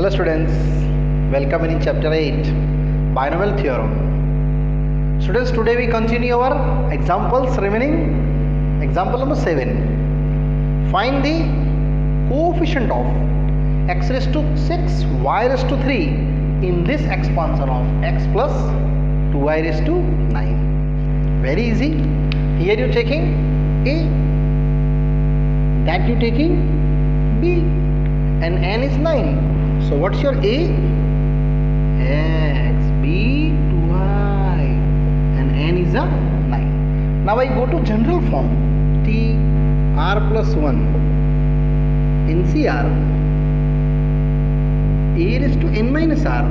Hello students, welcome in chapter 8, binomial theorem. Students, today we continue our examples remaining. Example number 7. Find the coefficient of x raised to 6, y raised to 3 in this expansion of x plus 2y raised to 9. Very easy. Here you taking a, that you taking b, and n is 9. So what's your a? X, b, 2y, and n is a 9. Now I go to general form. T r plus 1 NCR a raised to n minus r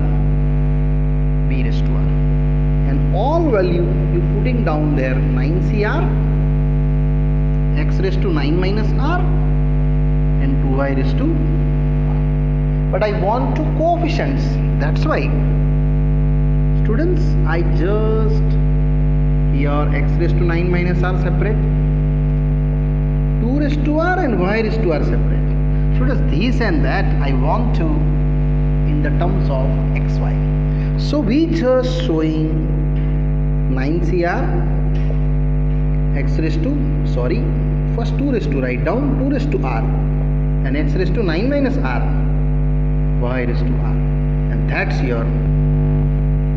b raised to r, and all value you putting down there 9cr x raised to 9 minus r and 2y raised to r. But I want two coefficients, that's why students I just here x raised to 9 minus r separate, 2 raised to r and y raised to r separate. Students, this and that I want to in the terms of xy. So we just showing 9cr x raised to, first 2 raised to, write down 2 raised to r, and x raised to 9 minus r, y raised to r, and that's your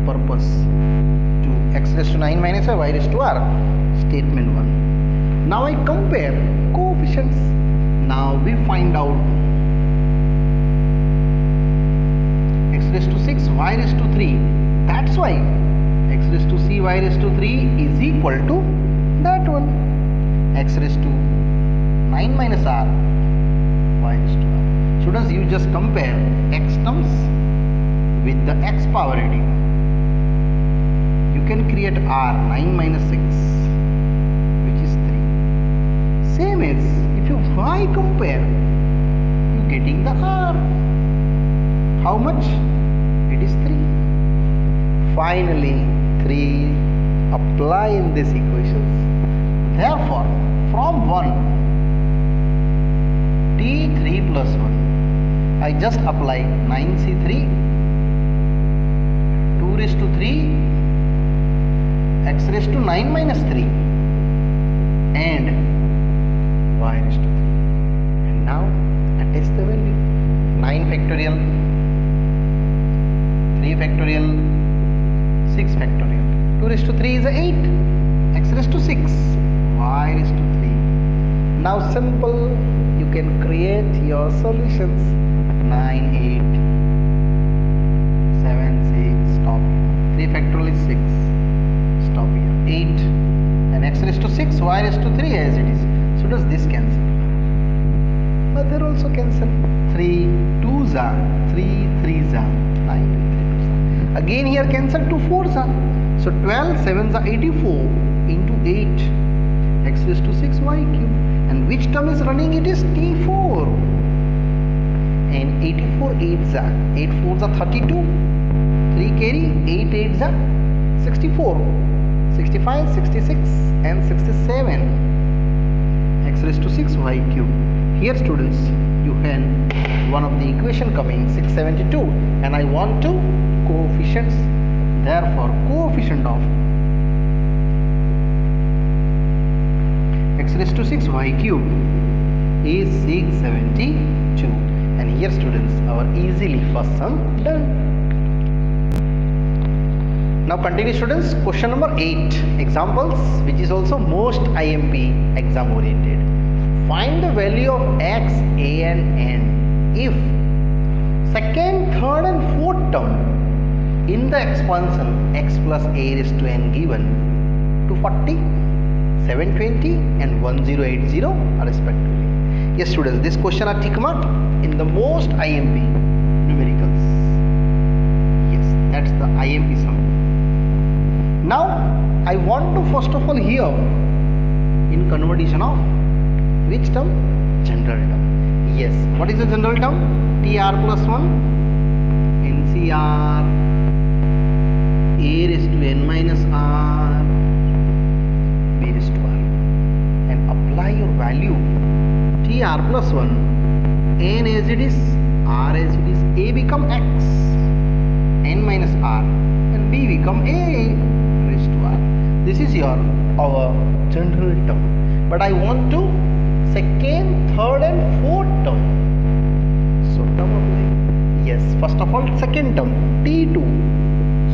purpose to x raised to 9 minus r, y raised to r, statement 1. Now I compare coefficients. Now we find out x raised to 6, y raised to 3. That's why x raised to c, y raised to 3 is equal to that one, x raised to 9 minus r, y raised to r. Students, you just compare x terms with the x power rating. You can create r 9 minus 6, which is 3. Same as if you y compare, you getting the r. How much? It is 3. Finally 3 apply in this equations. Therefore from 1 t3 plus 1, I just apply 9c3, 2 raised to 3, x raised to 9 minus 3, and y raised to 3. And now attach the value. 9 factorial, 3 factorial, 6 factorial. 2 raised to 3 is 8, x raised to 6, y raised to 3. Now simple, you can create your solutions. 9, 8, 7, 6, stop here. 3 factorial is 6, stop here. 8, and x raised to 6, y raised to 3 as it is. So does this cancel? But there also cancel. 3 2s are 3 3s are 9 and 3 2s are. Again here cancel 2 4s are. So 12 7s are 84 into 8, x raised to 6 y cube. And which term is running? It is t4. And 84 8s are 8 4s are 32, 3 carry, 8 8s are 64, 65, 66 and 67, x raised to 6 y cube. Here students, you can one of the equation coming 672, and I want two coefficients. Therefore coefficient of x raised to 6 y cube is 672. And here students, our easily first sum done. Now continue students, question number 8, examples which is also most IMP exam oriented. Find the value of x, a and n if second, third and fourth term in the expansion x plus a raised to n given 240, 720 and 1080 respectively. Yes students, this question are tick mark in the most IMP numericals. Yes, that's the IMP sum. Now I want to first of all here in conversion of which term? General term. Yes, what is the general term? tr plus 1 ncr a raised to n minus r b raised to r, and apply your value tr plus 1 n as it is, r as it is, A become X, N minus R, and B become A raised to R. This is our general term. But I want to second, third and fourth term. So term apply. Yes, first of all second term T2.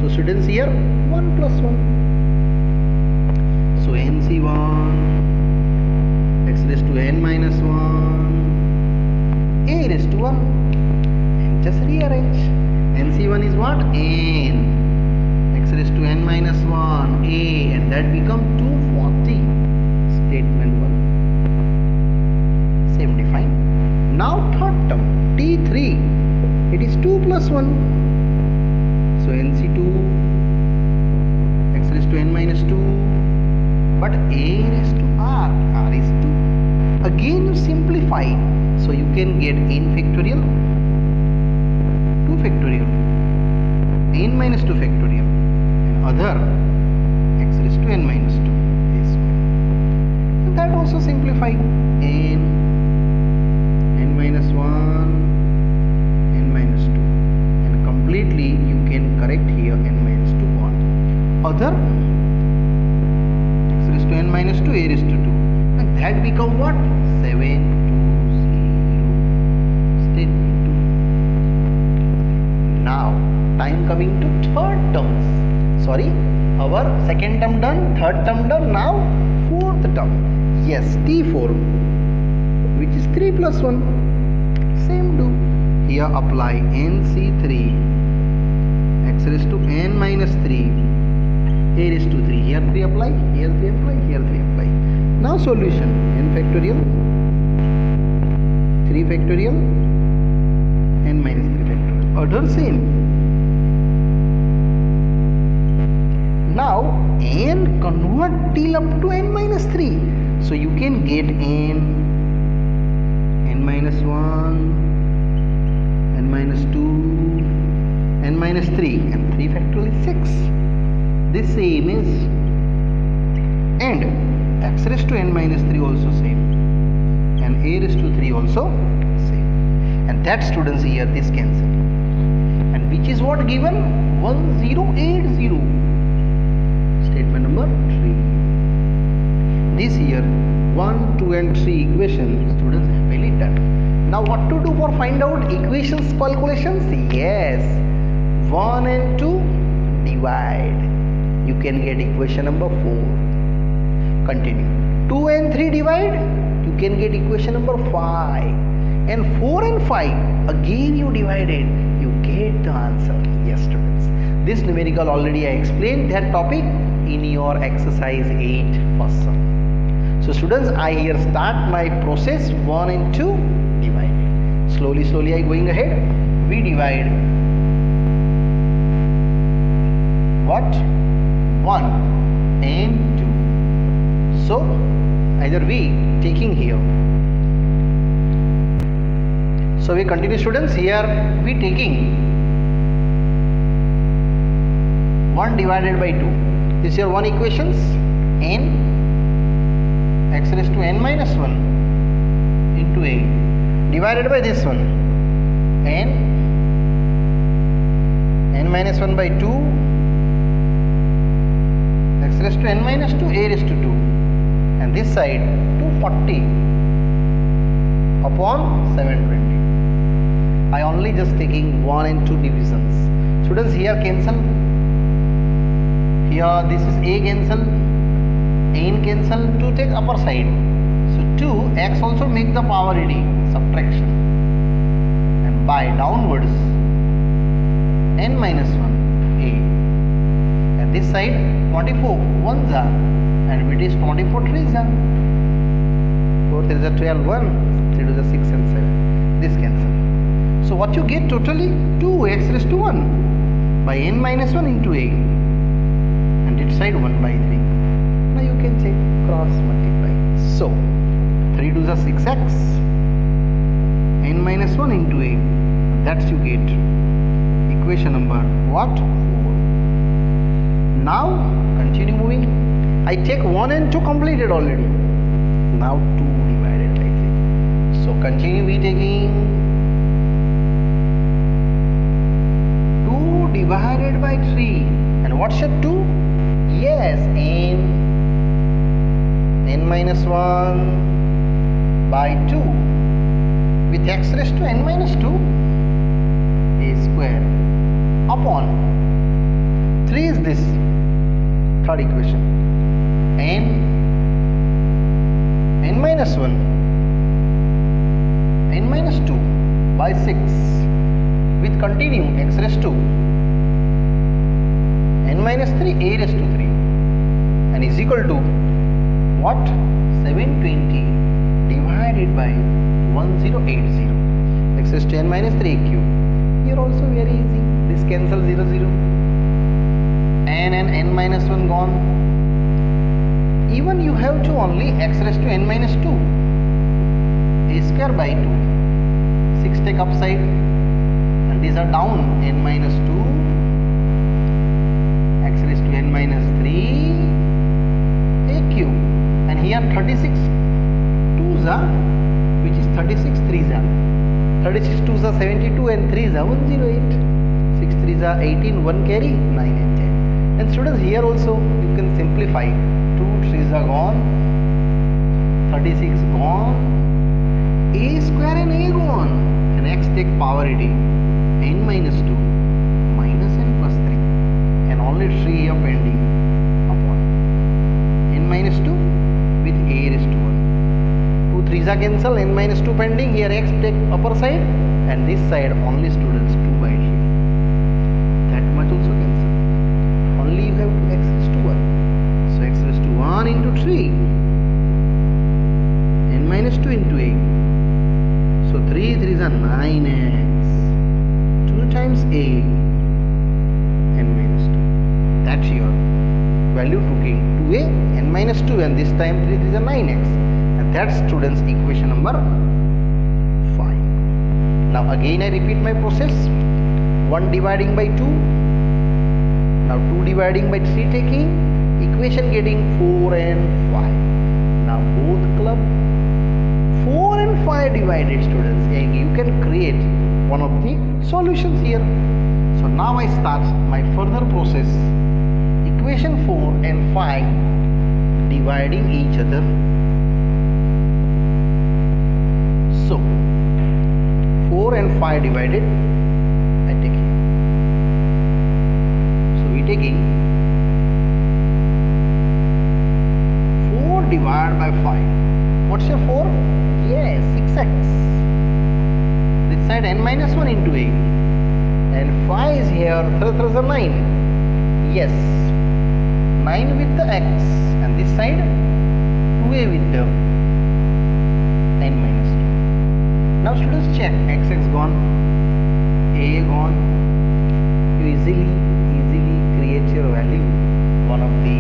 So students here 1 plus 1. So NC1 X raised to N minus 1 A raised to 1. And just rearrange. NC1 is what? N X raised to N minus 1 A, and that become 240. Statement 1. Same define. Now third term T3. It is 2 plus 1. So NC2 X raised to N minus 2. But A raised to R. R is 2. Again you simplify. So you can get N factorial, 2 factorial, N minus 2 factorial, and other X raised to N minus 2. This one. And that also simplify. N minus 1, N minus 2. And completely you can correct here N minus 2 1. Other X raised to N minus 2, A raised to 2. And that become what? 720. Statement 2. Now time coming to third terms. Sorry, our second term done, third term done, now fourth term. Yes, T4, which is 3 plus 1. Same do. Here apply NC3 X raised to N minus 3 A raised to 3. Here 3 apply, here 3 apply, here 3 apply. Now solution. N factorial, 3 factorial, N minus 3 factorial. Order same. Now N convert till up to N minus 3. So you can get N minus 1, N minus 2, N minus 3, and 3 factorial is 6. This same is, and X raised to N minus 3 also same, and A raised to 3 also same. And that students here this cancel. And which is what given? 1080. Statement number 3. This here 1, 2 and 3 equations students happily done. Now what to do for find out equations calculations? Yes, 1 and 2 divide. You can get equation number 4. Continue. 2 and 3 divide. You can get equation number 5. And 4 and 5 again you divided. You get the answer. Yes students. This numerical already I explained that topic in your exercise 8 first sum. So students, I here start my process 1 and 2 divided. Slowly I going ahead. We divide what? 1 and 2. So either we taking here. So we continue students. Here we taking 1 divided by 2. This is your 1 equations. N X raised to N minus 1 into A divided by this one, N minus 1 by 2 X raised to N minus 2 A raised to 2, and this side 240 upon 720. I only just taking 1 and 2 divisions. Students, here cancel. Here this is A cancel, N cancel, 2 take upper side. So 2 X also make the power ready, subtraction, and by downwards N minus 1 A, and this side 24 1s are, and it is 24 3s are, 4 3s are 12 1, 3 2s are 6 and 7. This cancel. So what you get totally? 2x raised to 1 by N minus 1 into A, and its side 1 by 3. Now you can say cross multiply. So 3 2s are 6x, N minus 1 into A. That's you get equation number what? 4. Now continue moving. I take 1 and 2 completed already. Now 2 divided by 3. So continue we taking divided by 3. And what's your 2? Yes, n minus 1 by 2 with x raised to n minus 2 a square upon 3 is this third equation, n minus 1 n minus 2 by 6 with continue x raised to n minus 3 a raised to 3 and is equal to what? 720 divided by 1080 x raised to n minus 3 cube. Here also very easy, this cancel 0 0 and n minus 1 gone. Even you have to only x raised to n minus 2 a square by 2, 6 take upside and these are down, n minus 2 x raised to n minus 3 a cube, and here 36 2s are, which is 36 3s are, 36 2s are 72 and 3s are 108, 6 3s are 18, 1 carry 9 and 10. And students, here also you can simplify, 2 3s are gone, 36 gone, a square and a gone, and x take power it n minus 2 minus n plus 3 and only 3 here pending upon n minus 2 with a raised to 1. 2 3s are cancel, n minus 2 pending, here x take upper side and this side only students 2 by 3. That much also cancel. Only you have to x raised to 1. So x raised to 1 into 3 n minus 2 into a. So 3 3s are 9x, 2 times a n minus 2. That's your value taking 2a n minus 2 and this time 3 3s are 9x, and that's students equation number 5. Now again I repeat my process, 1 dividing by 2, now 2 dividing by 3 taking, equation getting 4 and 5. Now both club 4 and 5 divided students, and you can create one of the solutions here. So now I start my further process, equation 4 and 5 dividing each other. So 4 and 5 divided, I take here. So we taking 4 divided by 5. What's your 4? Yes, 6x. This side n minus 1 into a, and 5 is here, 3 3s are 9. Yes, 9 with the x, and this side 2a with the n minus 2. Now students check, x gone, a gone. You easily create your value. One of the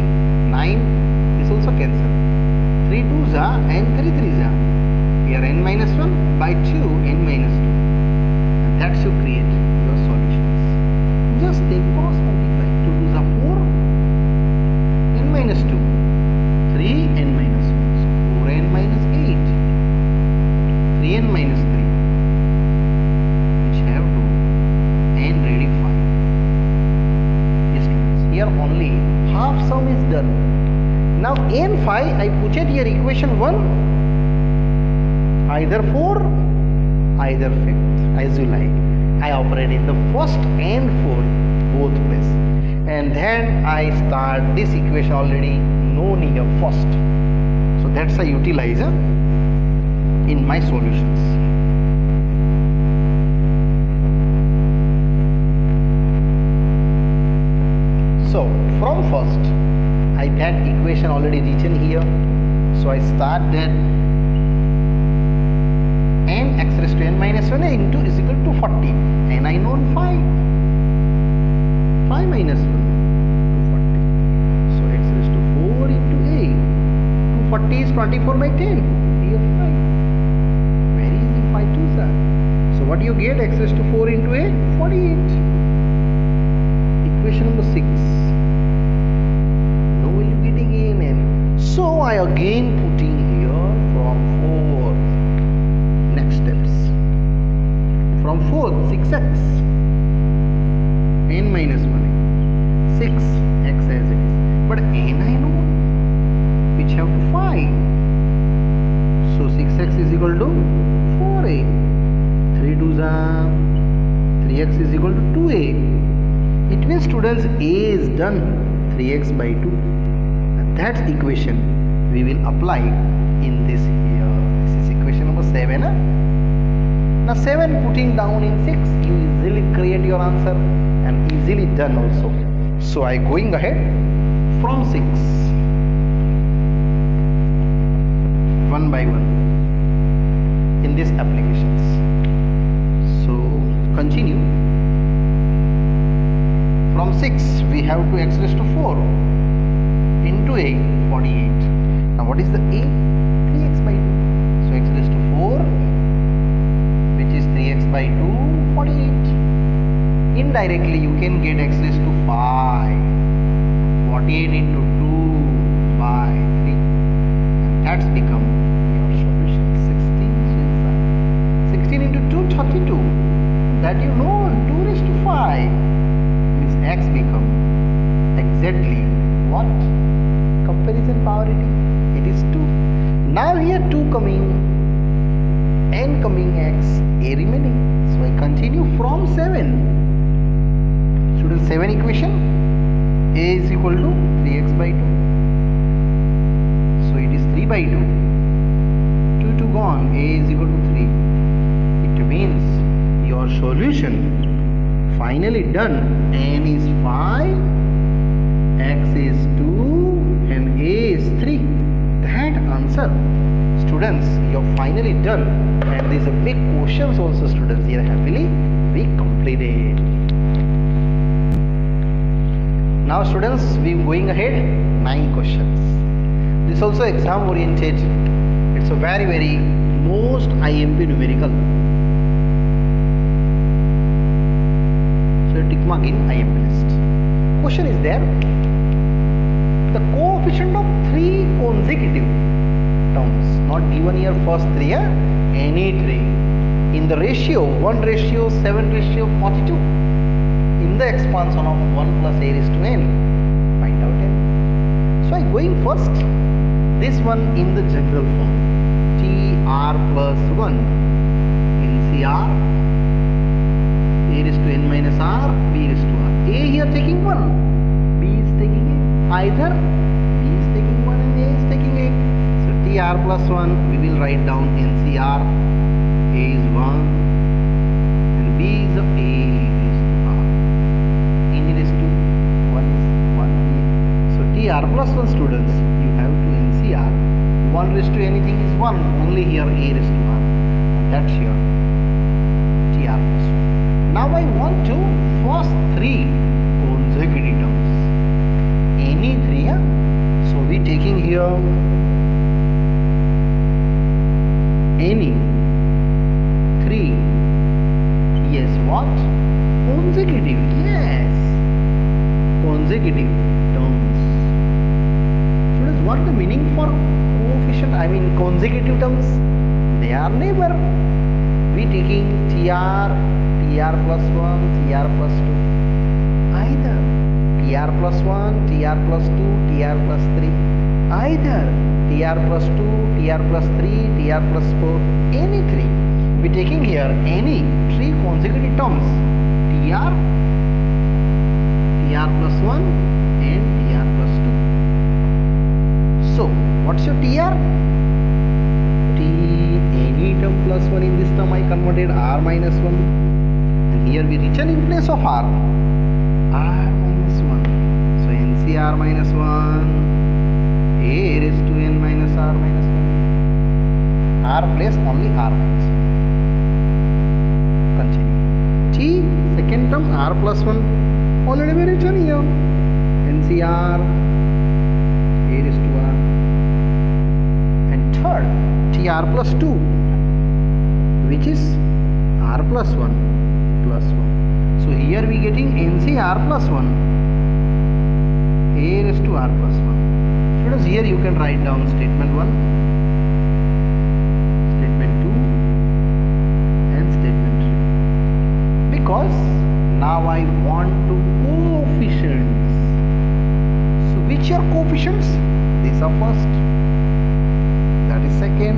9, this also cancel. 3 2s are and 3 3s are. Here n minus 1 by 2 n minus 2. And that's you create your solutions. Just take cross multiply. 2 2s are 4 n minus 2. 3 n minus 1. So 4 n minus 8. 3 n minus 3. Which have to n ready 5. Yes students. Here only half sum is done. Now n 5 I put it here equation 1, either 4 either 5th as you like. I operate in the first and 4th both ways, and then I start this equation already known here first. So that's I utilize in my solutions. So from first I that equation already written here, so I start that n x raised to n minus 1 into is equal to 40, and I know 5 minus 1 to 40, so x raised to 4 into a, 240 is 24 by 10, here 5, very easy, 5 2s are. So what you get, x raised to 4 into a, 48. Equation number 6. So I again putting here from 4th. Next steps. From 4th, 6x n minus 1 6x as it is, but n I know which have to find. So 6x is equal to 4a, 3 2s are 3x is equal to 2a. It means students, a is done 3x by 2, and that equation we will apply in this here. This is equation number 7. Now 7 putting down in 6, you easily create your answer and easily done also. So I going ahead from 6 one by one in these applications. So continue. From 6 we have to x raised to 4 into a 48. Now what is the a? 3x by 2. So x raised to 4, which is 3x by 2, 48. Indirectly you can get x raised to 5, 48 into 2 by 3, and that's become your solution. 16 into 2, 32. That you know, 2 raised to 5 means x become exactly what? Comparison power it is 2. Now here 2 coming, n coming, x, a remaining. So I continue from 7. Students, 7 equation, a is equal to 3x by 2. So it is 3 by 2. 2 gone, a is equal to 3. It means your solution finally done. N is 5, x is 2, and a is 3. That answer, students, you are finally done. And there is a big questions also, students. Here happily we completed. Now students, we going ahead 9 questions. This also exam oriented. It's a very most IMP numerical. So tick mark in IMP list. Question is there. The coefficient of 3 consecutive terms, not given here first 3, any 3, in the ratio 1 ratio 7 ratio 42, in the expansion of 1 plus a raised to n, find out n. So I going first this one in the general form, tr plus 1 NCR, a raised to n minus r, b raised to r. A here taking 1, b is taking a. Either b is taking 1 and a is taking a. So tr plus 1, we will write down NCR, a is 1 and b is a raised to r. N raised to 1 is 1 here. So tr plus 1, students, you have to NCR. 1 raised to anything is 1, only here a raised to r. And that's your tr plus 1. Now I want to first 3 consecutive terms. Any 3, so we taking here any 3. Yes, what? Consecutive. Yes, consecutive terms. Students, what the meaning for coefficient? I mean consecutive terms. They are neighbor. We taking tr plus 1, tr plus 2. Either tr plus 1, tr plus 2, tr plus 3. Either tr plus 2, tr plus 3, tr plus 4. Any 3. We taking here any 3 consecutive terms. tr plus 1 and tr plus 2. So what's your tr? Any term plus 1. In this term I converted r minus 1. And here we written in place of r minus 1. So NCR minus 1, a raised to n minus r minus 1. R place only r minus 1. Continue. T, second term r plus 1. Already we written here. NCR, a raised to r. And third, tr plus 2, which is r plus 1 plus 1. So here we getting NCR plus 1, a raised to r plus 1. Students, here you can write down statement 1, statement 2 and statement 3. Because Now I want to coefficients. So which are coefficients? These are first, that is second,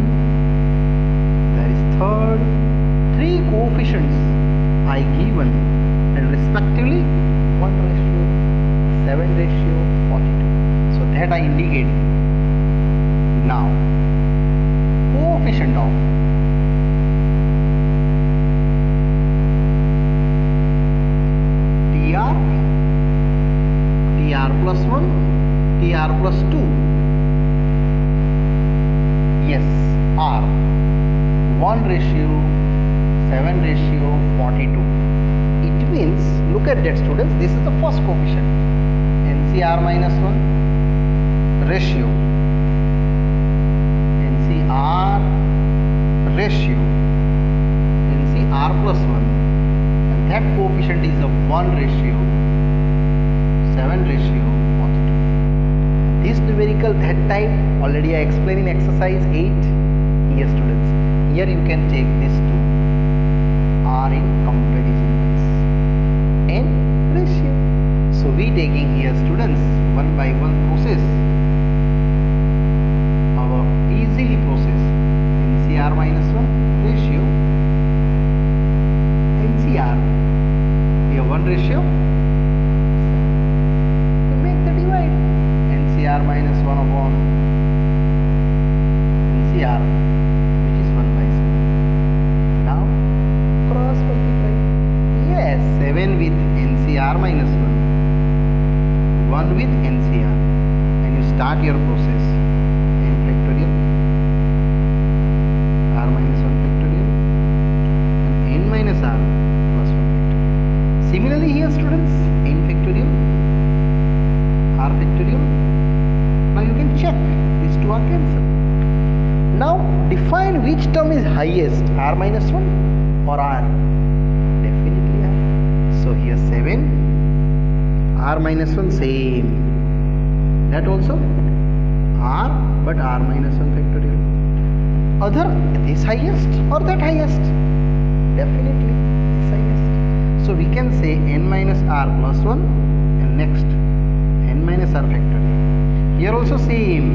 that is third. Three coefficients I given, and respectively 1:7:42. So that I indicate. Now coefficient of TR plus 1, TR plus 2. Yes, R 1:7:42. It means, look at that students, this is the first coefficient, NCR minus 1 ratio, NCR ratio, NCR plus 1, and that coefficient is a 1:7:42. This numerical, that type, already I explained in exercise 8. Here students, here you can take these two are in comparison and ratio. So we taking here students one by one process, our easily process NCR minus 1 ratio, NCR, here 1:7. To make the divide, NCR minus 1 upon NCR, which is 1/7. Now cross multiply. Yes, 7 with NCR minus 1, 1 with NCR, and you start your process. N factorial, R minus 1 factorial, and N minus R plus 1 factorial. Similarly here students, N factorial, R factorial. Now you can check, these two are cancelled. Now define which term is highest, R minus 1 or R. Definitely R. So here 7, R minus 1 same. That also R, but R minus 1 factorial. Other, this highest or that highest? Definitely this highest. So we can say N minus R plus 1, and next N minus R factorial. Here also same.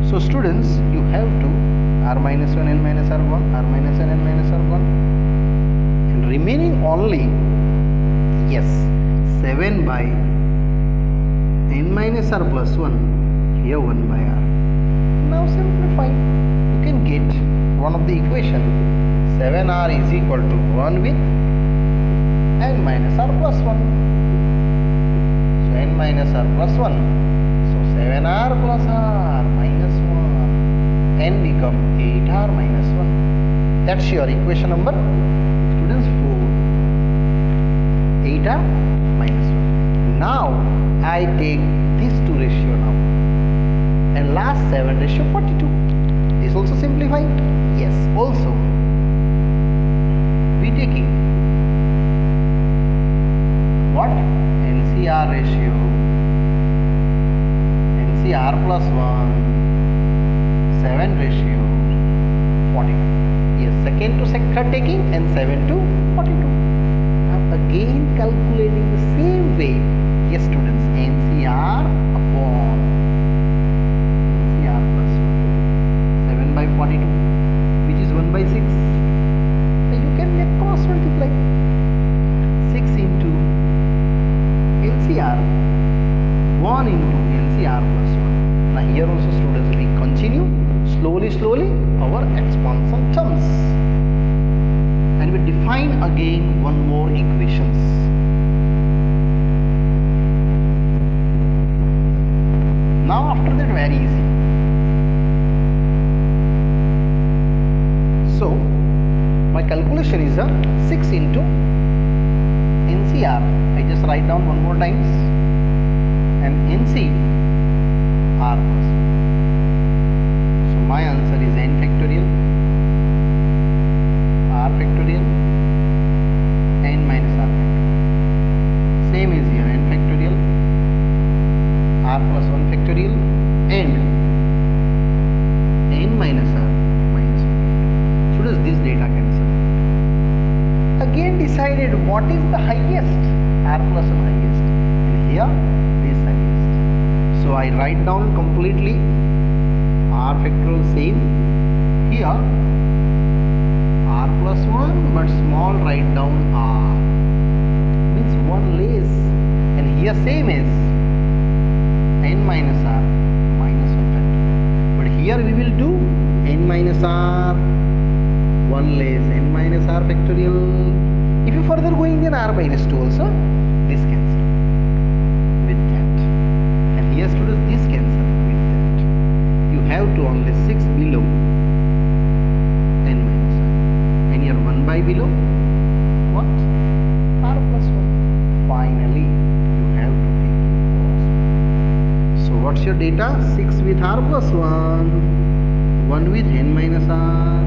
So students, you have to R minus 1, N minus R 1, R minus 1, N minus R 1, and remaining only, yes, 7 by N minus R plus 1, here 1 by R. Now simplify, you can get one of the equation, 7R is equal to 1 with N minus R plus 1. So N minus R plus 1. So 7R plus R minus 1. N become 8R minus 1. That's your equation number, students, 4. 8R minus 1. Now I take these two ratio now, and last 7:42. This also simplify. Yes, also we taking what? NCR ratio, NCR plus 1, 7 ratio 42. Yes, second to third taking, and 7 to 42. Now again calculating the same way. Yes students, NCR upon NCR plus 1, 7 by 42, which is 1/6. So you can make cross multiply. 6 into NCR, 1 into NCR plus 1. Now here also students, we continue slowly our expansion terms, and we define again one more equations. Now after that, very easy. So my calculation is a 6 into NCR. I just write down one more times, and NCR plus 1. So my answer is N factorial, R factorial, N minus R factorial. Same is here, N factorial, R plus 1 factorial, and N minus R minus 1. So does this data cancel? again decided what is the highest, r plus 1 highest, and here this highest. So I write down completely r factorial same here, r plus 1, but small write down r, means 1 less, and here same as n minus r minus 1 factorial, but here we will do n minus r 1 less n minus r factorial. If you further going, then r minus 2 also, this cancel with that, and here students this cancel with that. You have to only 6 below n minus r, and here 1 by below what, r plus 1. Finally you have to take the cross. So what's your data? 6 with r plus 1, 1 with n minus r,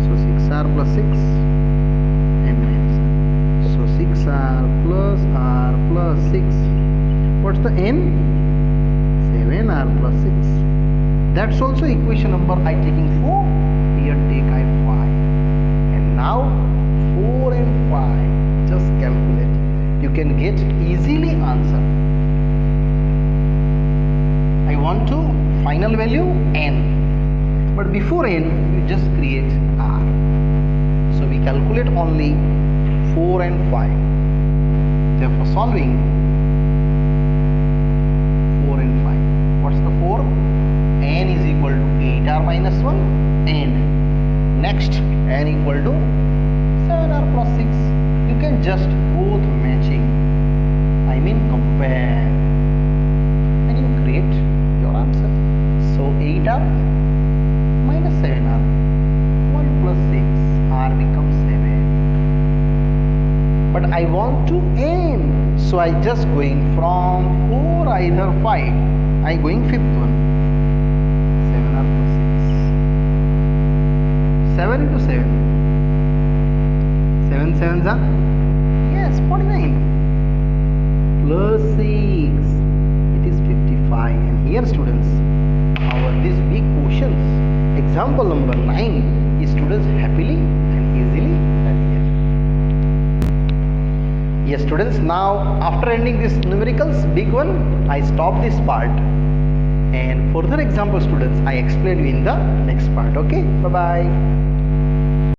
so 6r plus 6 n minus r, so 6r plus 6, what's the n? 7r plus 6. That's also equation number I taking 4, here take I 5, and now 4 and 5 just calculate, you can get easily answer. I want to final value n, but before n you just create r. So we calculate only 4 and 5. Therefore solving 4 and 5. What's the 4? N is equal to 8r minus 1, and next n equal to 7r plus 6. You can just both matching, I mean compare, and you create your answer. So 8r minus 7r, 1 plus 6, r becomes 7. But I want to n, so I just going from 4 either 5, I going 5th one, 7r plus 6, 7 into 7, 7 sevens are, yes, 49, plus 6, it is 55. And here students, our this big questions, example number 9 is students happily and easily done here. Yes students, now after ending this numericals big one, I stop this part, and further example students I explain you in the next part. Okay, bye bye.